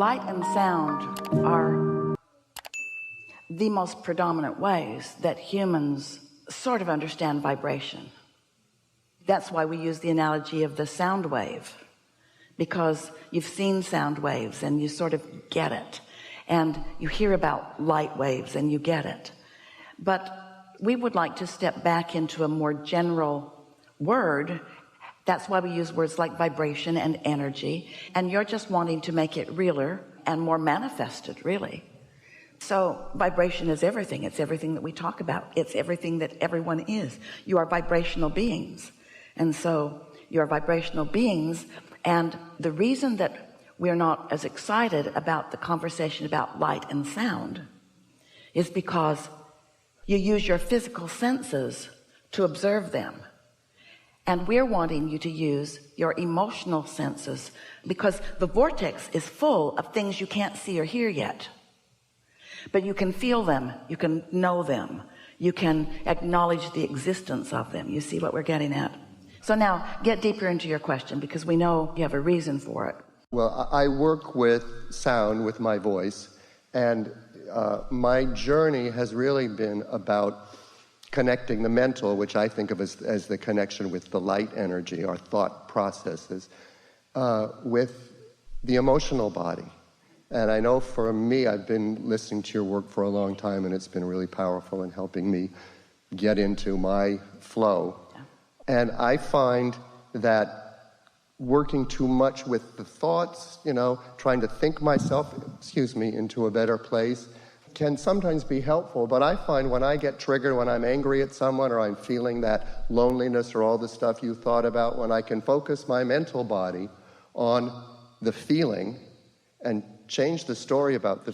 Light and sound are the most predominant ways that humans sort of understand vibration. That's why we use the analogy of the sound wave, because you've seen sound waves and you sort of get it, and you hear about light waves and you get it. But we would like to step back into a more general word. That's why we use words like vibration and energy, and you're just wanting to make it realer and more manifested, really. So vibration is everything. It's everything that we talk about. It's everything that everyone is. You are vibrational beings. And so you're vibrational beings. And the reason that we're not as excited about the conversation about light and sound is because you use your physical senses to observe them. And we're wanting you to use your emotional senses, because the vortex is full of things you can't see or hear yet. But you can feel them, you can know them, you can acknowledge the existence of them. You see what we're getting at? So now get deeper into your question, because we know you have a reason for it. Well, I work with sound with my voice, and my journey has really been about connecting the mental, which I think of as the connection with the light energy, our thought processes, with the emotional body. And I know for me, I've been listening to your work for a long time, and it's been really powerful in helping me get into my flow. And I find that working too much with the thoughts, trying to think myself, into a better place, can sometimes be helpful. But I find when I get triggered, when I'm angry at someone, or I'm feeling that loneliness or all the stuff you thought about, when I can focus my mental body on the feeling and change the story about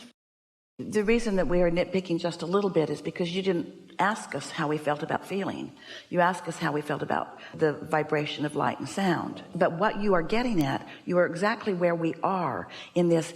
the reason that we are nitpicking just a little bit is because you didn't ask us how we felt about feeling. You asked us how we felt about the vibration of light and sound. But what you are getting at, you are exactly where we are in this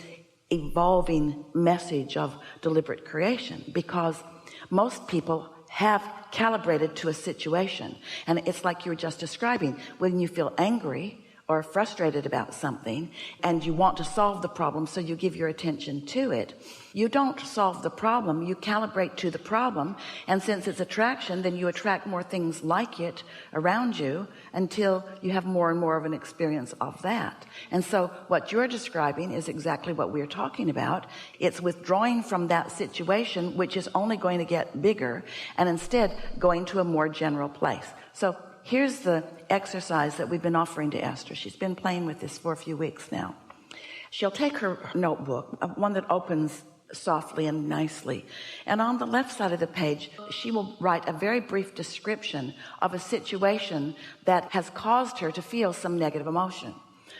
evolving message of deliberate creation, because most people have calibrated to a situation. And it's like you were just describing, when you feel angry or frustrated about something and you want to solve the problem, so you give your attention to it. You don't solve the problem, you calibrate to the problem, and since it's attraction, then you attract more things like it around you until you have more and more of an experience of that. And so what you're describing is exactly what we're talking about. It's withdrawing from that situation, which is only going to get bigger, and instead going to a more general place. So here's the exercise that we've been offering to Esther. She's been playing with this for a few weeks now. She'll take her notebook, one that opens softly and nicely, and on the left side of the page she will write a very brief description of a situation that has caused her to feel some negative emotion.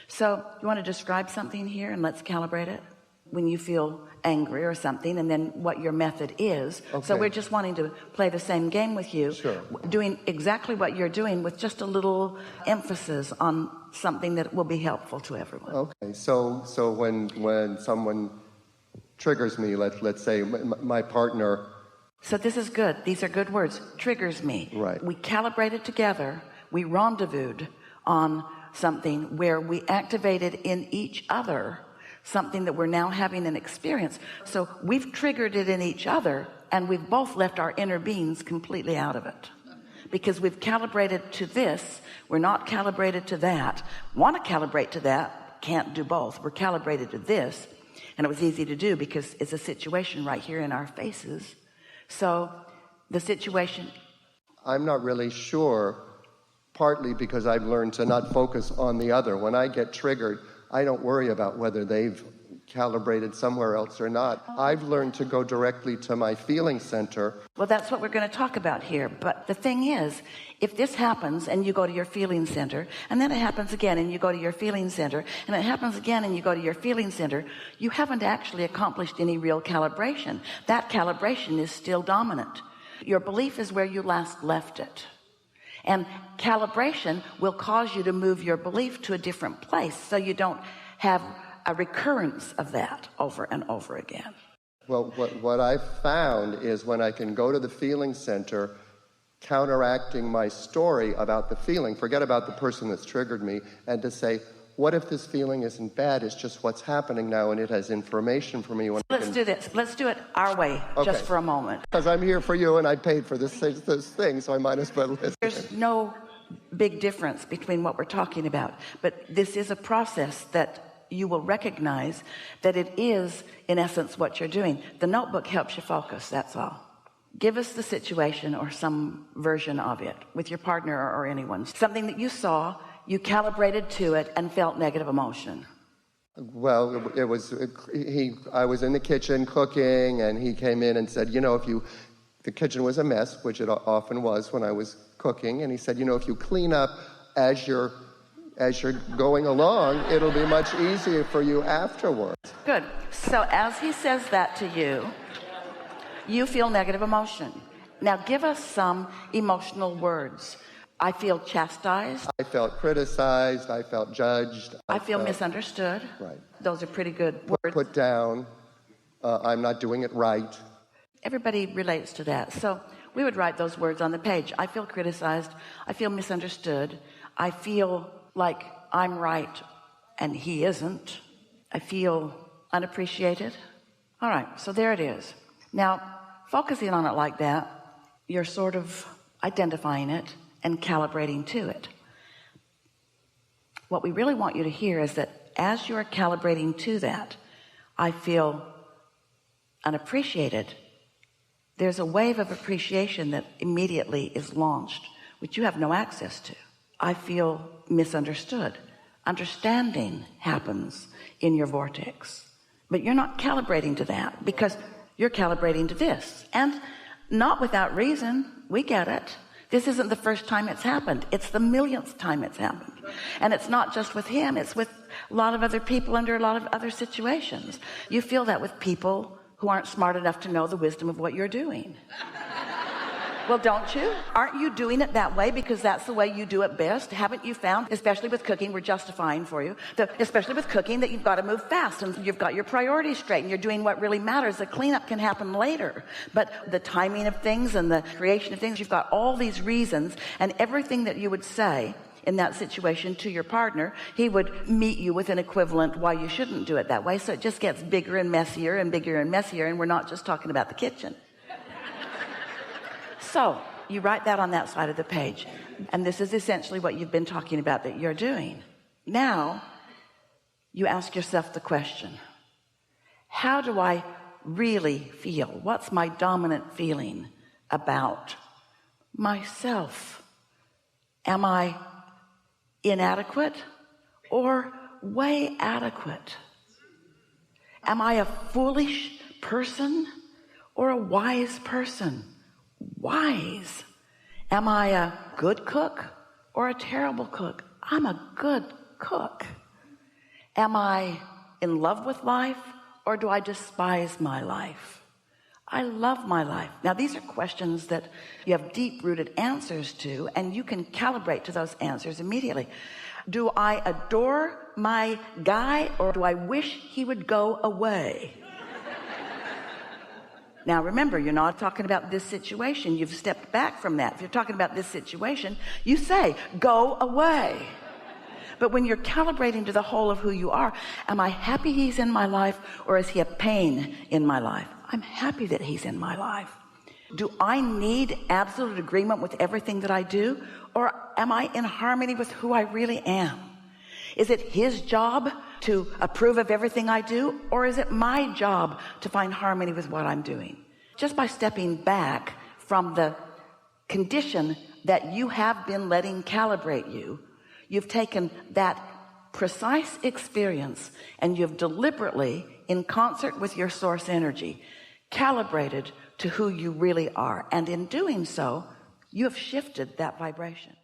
So you want to describe something here, and let's calibrate it when you feel angry or something, and then what your method is. Okay. So we're just wanting to play the same game with you. Sure. Doing exactly what you're doing with just a little emphasis on something that will be helpful to everyone. Okay, so when someone triggers me, let's say my partner. So this is good. These are good words. Triggers me. Right. We calibrated together. We rendezvoused on something where we activated in each other something that we're now having an experience. So we've triggered it in each other, and we've both left our inner beings completely out of it, because we've calibrated to this. We're not calibrated to that. Want to calibrate to that, can't do both. We're calibrated to this, and it was easy to do because it's a situation right here in our faces. So the situation, I'm not really sure, partly because I've learned to not focus on the other. When I get triggered, I don't worry about whether they've calibrated somewhere else or not. I've learned to go directly to my feeling center. Well, that's what we're going to talk about here. But the thing is, if this happens and you go to your feeling center, and then it happens again and you go to your feeling center, and it happens again and you go to your feeling center, you haven't actually accomplished any real calibration. That calibration is still dominant. Your belief is where you last left it. And calibration will cause you to move your belief to a different place, so you don't have a recurrence of that over and over again. Well, what I've found is when I can go to the feeling center, counteracting my story about the feeling, forget about the person that's triggered me, and to say, what if this feeling isn't bad? It's just what's happening now, and it has information for me. Let's do this. Let's do it our way, just for a moment. Because I'm here for you, and I paid for this thing, so I might as well listen. There's no big difference between what we're talking about, but this is a process that you will recognize that it is, in essence, what you're doing. The notebook helps you focus, that's all. Give us the situation or some version of it with your partner or anyone. Something that you saw, you calibrated to it and felt negative emotion. Well, I was in the kitchen cooking, and he came in and said, the kitchen was a mess, which it often was when I was cooking, and he said, if you clean up as you're going along, it'll be much easier for you afterwards. Good. So as he says that to you, you feel negative emotion. Now give us some emotional words. I feel chastised. I felt criticized. I felt judged. I feel misunderstood. Right. Those are pretty good words. Put down. I'm not doing it right. Everybody relates to that. So we would write those words on the page. I feel criticized. I feel misunderstood. I feel like I'm right and he isn't. I feel unappreciated. All right, so there it is. Now, focusing on it like that, you're sort of identifying it and calibrating to it. What we really want you to hear is that as you're calibrating to that, I feel unappreciated, there's a wave of appreciation that immediately is launched, which you have no access to. I feel misunderstood. Understanding happens in your vortex, but you're not calibrating to that because you're calibrating to this, and not without reason. We get it. This isn't the first time it's happened. It's the millionth time it's happened. And it's not just with him. It's with a lot of other people under a lot of other situations. You feel that with people who aren't smart enough to know the wisdom of what you're doing. Well, don't you? Aren't you doing it that way because that's the way you do it best? Haven't you found, especially with cooking, we're justifying for you, especially with cooking, that you've got to move fast and you've got your priorities straight and you're doing what really matters. The cleanup can happen later, but the timing of things and the creation of things, you've got all these reasons, and everything that you would say in that situation to your partner, he would meet you with an equivalent why you shouldn't do it that way. So it just gets bigger and messier and bigger and messier, and we're not just talking about the kitchen. So you write that on that side of the page, and this is essentially what you've been talking about that you're doing. Now you ask yourself the question, how do I really feel? What's my dominant feeling about myself? Am I inadequate or way adequate? Am I a foolish person or a wise person? Wise. Am I a good cook or a terrible cook? I'm a good cook. Am I in love with life or do I despise my life? I love my life. Now, these are questions that you have deep-rooted answers to, and you can calibrate to those answers immediately. Do I adore my guy or do I wish he would go away? Now, remember, you're not talking about this situation. You've stepped back from that. If you're talking about this situation, you say, go away. But when you're calibrating to the whole of who you are, am I happy he's in my life or is he a pain in my life? I'm happy that he's in my life. Do I need absolute agreement with everything that I do, or am I in harmony with who I really am? Is it his job to approve of everything I do, or is it my job to find harmony with what I'm doing? Just by stepping back from the condition that you have been letting calibrate you, you've taken that precise experience and you've deliberately, in concert with your source energy, calibrated to who you really are. And in doing so, you have shifted that vibration.